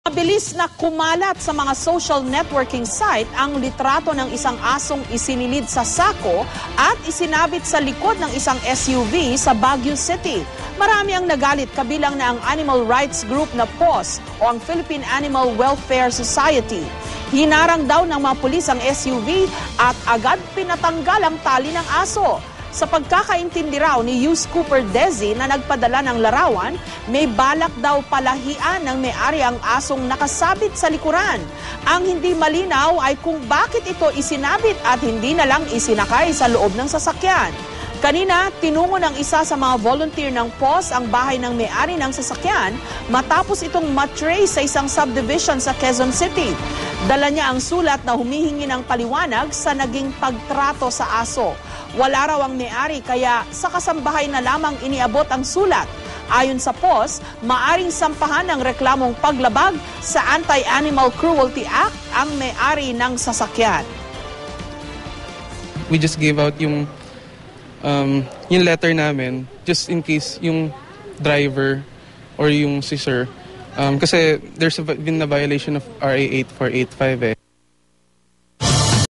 Mabilis na kumalat sa mga social networking site ang litrato ng isang asong isinilid sa sako at isinabit sa likod ng isang SUV sa Baguio City. Marami ang nagalit, kabilang na ang animal rights group na PAWS o ang Philippine Animal Welfare Society. Hinarang daw ng mga pulis ang SUV at agad pinatanggal ang tali ng aso. Sa pagkakaintindi raw ni Yus Cooper Desi na nagpadala ng larawan, may balak daw palahian ng may-ari ang asong nakasabit sa likuran. Ang hindi malinaw ay kung bakit ito isinabit at hindi na lang isinakay sa loob ng sasakyan. Kanina, tinungo ng isa sa mga volunteer ng PAWS ang bahay ng may-ari ng sasakyan matapos itong matrace sa isang subdivision sa Quezon City. Dala niya ang sulat na humihingi ng paliwanag sa naging pagtrato sa aso. Wala raw ang may-ari kaya sa kasambahay na lamang iniabot ang sulat. Ayon sa PAWS, maaring sampahan ng reklamong paglabag sa Anti-Animal Cruelty Act ang may-ari ng sasakyan. We just gave out yung letter namin just in case yung driver or yung si sir. Kasi there's been a violation of RA 8485 eh.